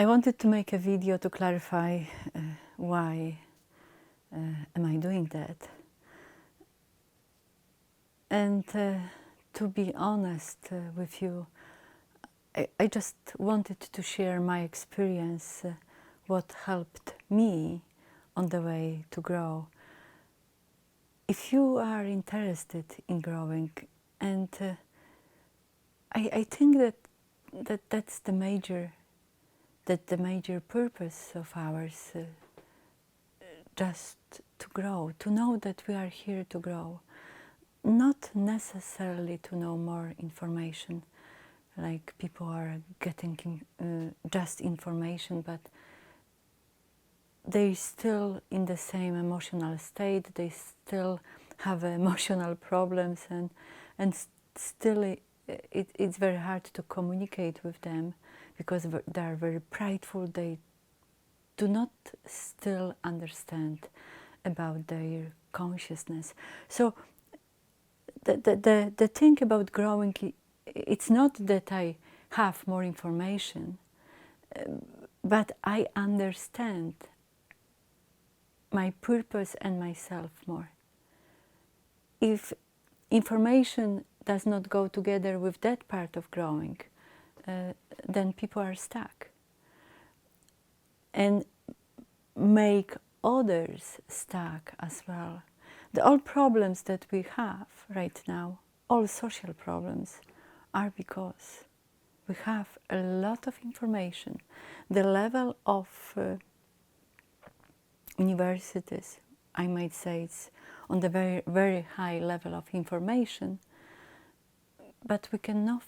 I wanted to make a video to clarify why am I doing that. And to be honest with you, I just wanted to share my experience, what helped me on the way to grow. If you are interested in growing, and I think that's the major purpose of ours, just to grow, to know that we are here to grow, not necessarily to know more information, like people are getting just information, but they're still in the same emotional state, they still have emotional problems, and still it's very hard to communicate with them because they are very prideful, they do not still understand about their consciousness. So the thing about growing, it's not that I have more information, but I understand my purpose and myself more. If information does not go together with that part of growing, then people are stuck and make others stuck as well. All problems that we have right now, all social problems, are because we have a lot of information. The level of universities, I might say, it's on the very, very high level of information, but we cannot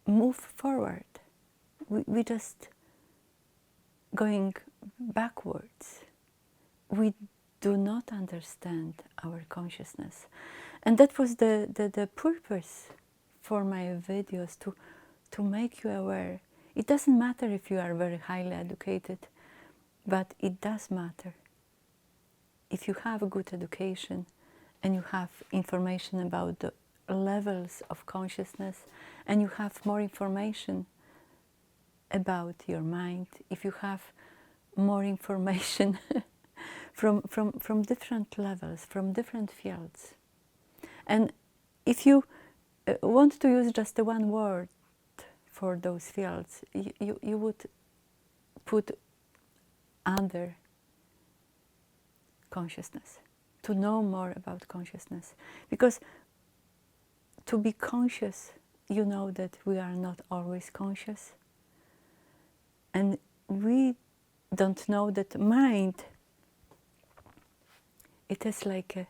move forward. We just going backwards. We do not understand our consciousness. And that was the purpose for my videos, to make you aware. It doesn't matter if you are very highly educated, but it does matter if you have a good education and you have information about the levels of consciousness, and you have more information about your mind, if you have more information from different levels, from different fields. And if you want to use just the one word for those fields, you would put under consciousness, to know more about consciousness. Because to be conscious, you know that we are not always conscious. And we don't know that mind, it is like a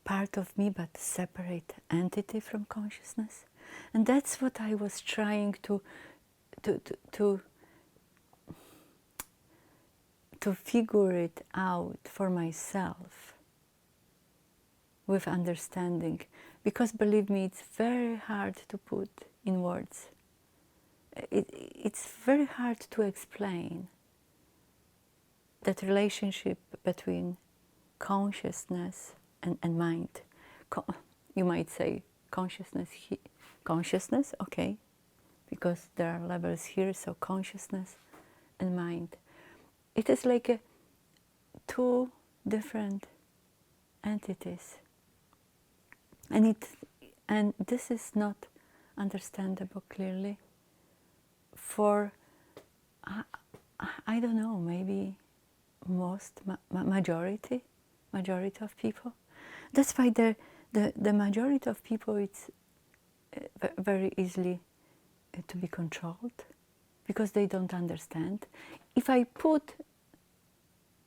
part of me, but separate entity from consciousness. And that's what I was trying to figure it out for myself with understanding. Because believe me, it's very hard to put in words. It's very hard to explain that relationship between consciousness and mind. You might say consciousness, okay, because there are levels here, so consciousness and mind. It is like two different entities, and this is not understandable clearly for I don't know, maybe majority of people. That's why the majority of people, it's very easily to be controlled, because they don't understand. If I put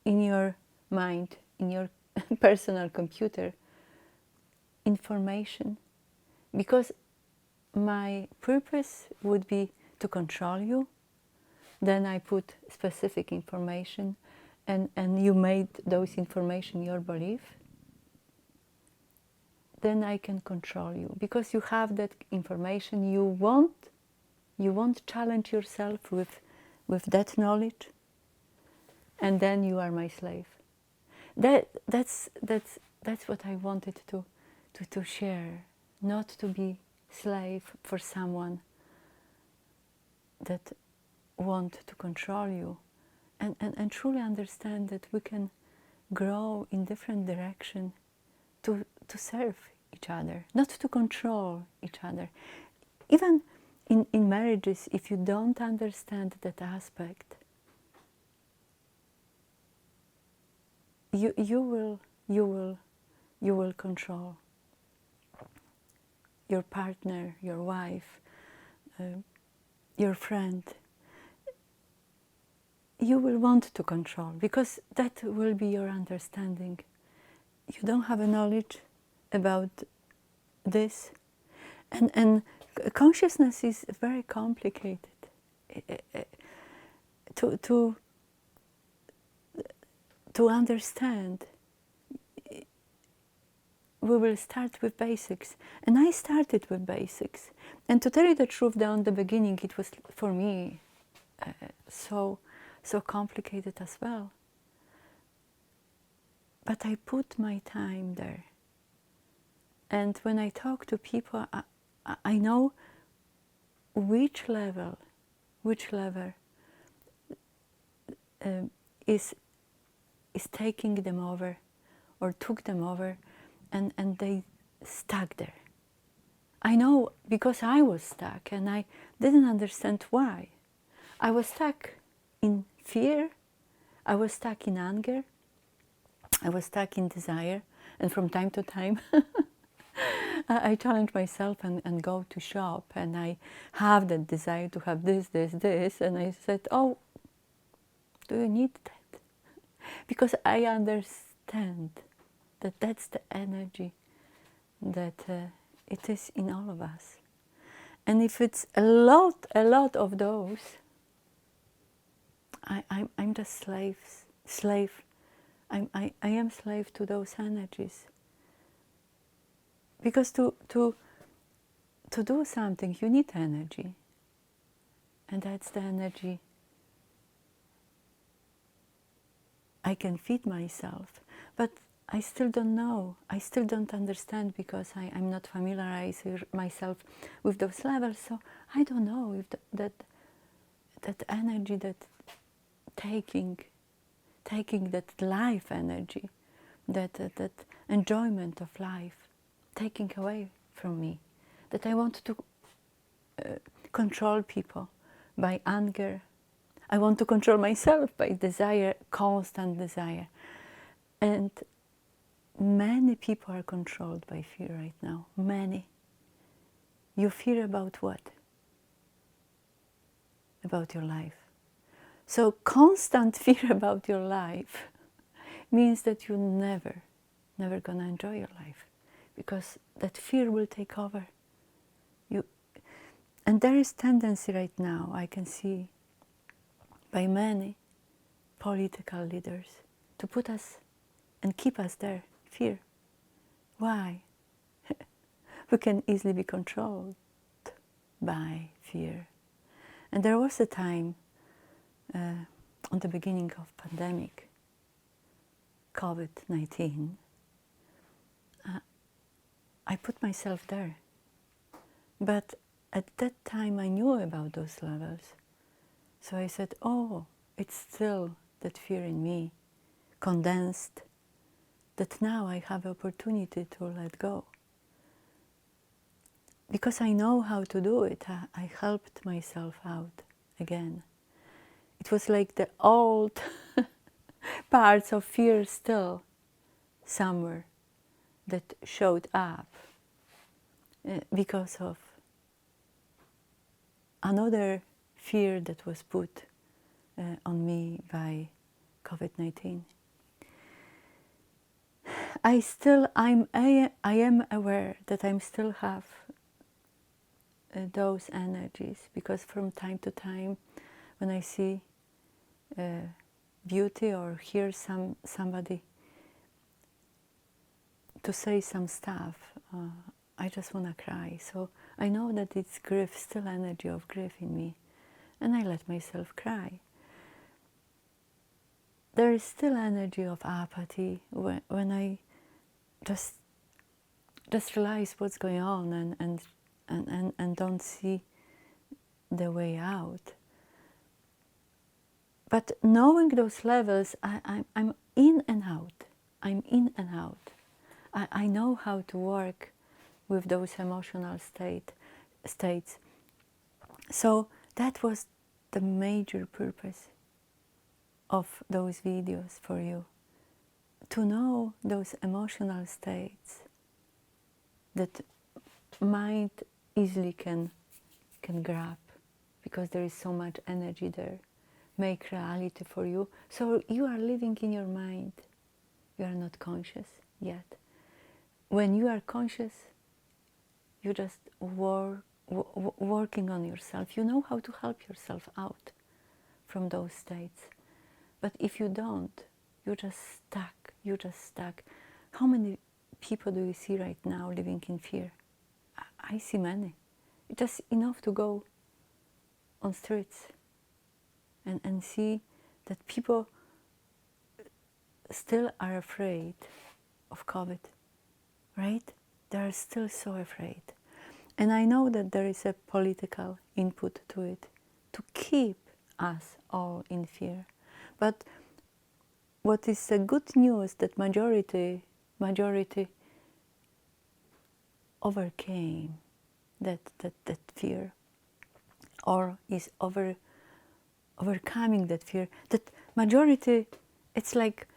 in your mind, in your personal computer, information, because my purpose would be to control you, then I put specific information, and you made those information your belief, then I can control you, because you have that information. You won't challenge yourself with that knowledge, and then you are my slave. That's what I wanted to share, not to be slave for someone that want to control you, and truly understand that we can grow in different direction to serve each other, not to control each other. Even in marriages, if you don't understand that aspect, you will control your partner, your wife, your friend. You will want to control, because that will be your understanding. You don't have a knowledge about this, and consciousness is very complicated. To understand, we will start with basics, and I started with basics. And to tell you the truth, down the beginning, it was for me so complicated as well. But I put my time there, and when I talk to people, I know which level is taking them over, or took them over, and they stuck there. I know, because I was stuck, and I didn't understand why. I was stuck in fear, I was stuck in anger, I was stuck in desire, and from time to time I challenge myself and go to shop, and I have that desire to have this, and I said, oh, do you need that? Because I understand that that's the energy that it is in all of us. And if it's a lot of those, I'm just slave. I am slave to those energies. Because to do something, you need energy. And that's the energy I can feed myself. But I still don't know. I still don't understand, because I'm not familiarized myself with those levels. So I don't know if that energy, that taking that life energy, that enjoyment of life, taking away from me, that I want to control people by anger. I want to control myself by desire, constant desire. And many people are controlled by fear right now. Many. You fear about what? About your life. So constant fear about your life means that you're never gonna enjoy your life, because that fear will take over you. And there is tendency right now, I can see, by many political leaders, to put us and keep us there. Fear. Why? We can easily be controlled by fear. And there was a time on the beginning of pandemic, COVID-19, I put myself there. But at that time I knew about those levels. So I said, oh, it's still that fear in me, condensed, that now I have opportunity to let go. Because I know how to do it, I helped myself out again. It was like the old parts of fear still somewhere that showed up because of another fear that was put on me by COVID-19. I am aware that I still have those energies, because from time to time, when I see beauty or hear somebody to say some stuff, I just want to cry. So I know that it's grief, still energy of grief in me, and I let myself cry. There is still energy of apathy when I just realize what's going on and don't see the way out. But knowing those levels, I'm in and out. I'm in and out. I know how to work with those emotional states. So that was the major purpose of those videos for you. To know those emotional states that mind easily can grab, because there is so much energy there, make reality for you. So you are living in your mind. You are not conscious yet. When you are conscious, you just working on yourself. You know how to help yourself out from those states. But if you don't, you're just stuck. You're just stuck. How many people do you see right now living in fear? I see many. It's just enough to go on streets and see that people still are afraid of COVID, right? They are still so afraid. And I know that there is a political input to it, to keep us all in fear. But what is the good news, that majority overcame that fear, or is overcoming that fear. That majority, it's like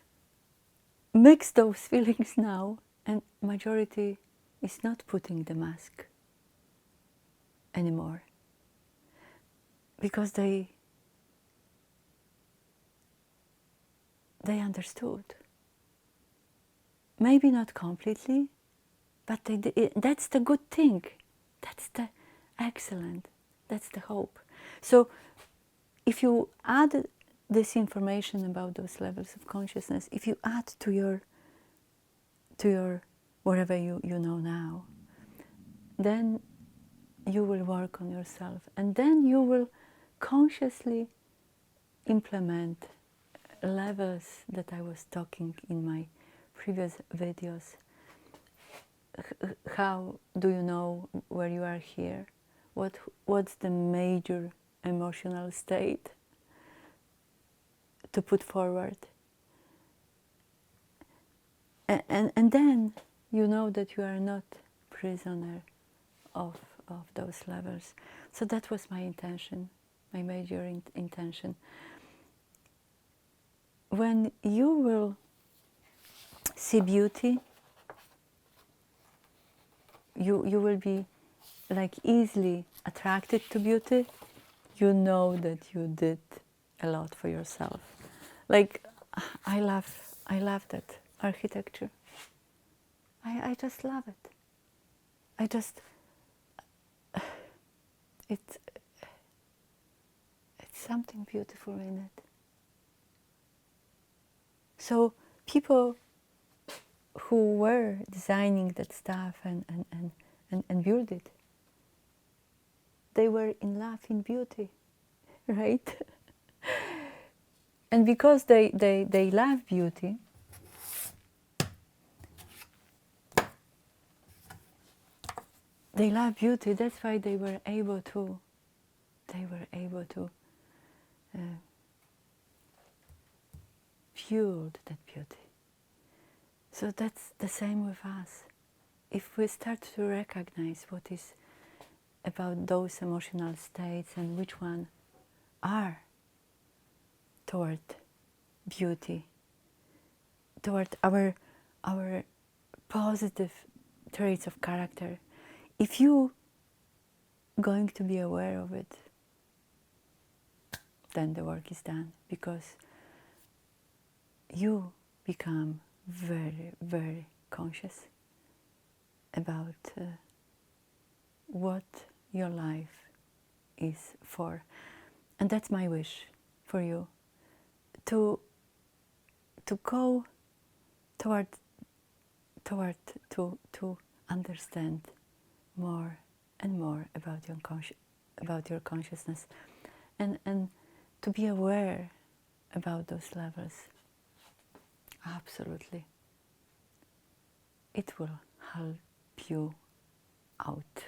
mix those feelings now, and majority is not putting the mask anymore, because they understood. Maybe not completely, but that's the good thing. That's the excellent. That's the hope. So if you add this information about those levels of consciousness, if you add to your whatever you know now, then you will work on yourself, and then you will consciously implement levels that I was talking in my previous videos. How do you know where you are here? What's the major emotional state to put forward? And then you know that you are not prisoner of those levels. So that was my intention, my major intention. When you will see beauty, you will be like easily attracted to beauty. You know that you did a lot for yourself. Like I love that architecture. I just love it. It's something beautiful in it. So people who were designing that stuff and build it, they were in love in beauty, right? And because they love beauty, that's why they were able to fuel that beauty. So that's the same with us. If we start to recognize what is about those emotional states and which one are toward beauty, toward our positive traits of character, if you going to be aware of it, then the work is done, because you become very, very conscious about what your life is for. And that's my wish for you, to go toward to understand more and more about your consciousness, and to be aware about those levels. Absolutely. It will help you out.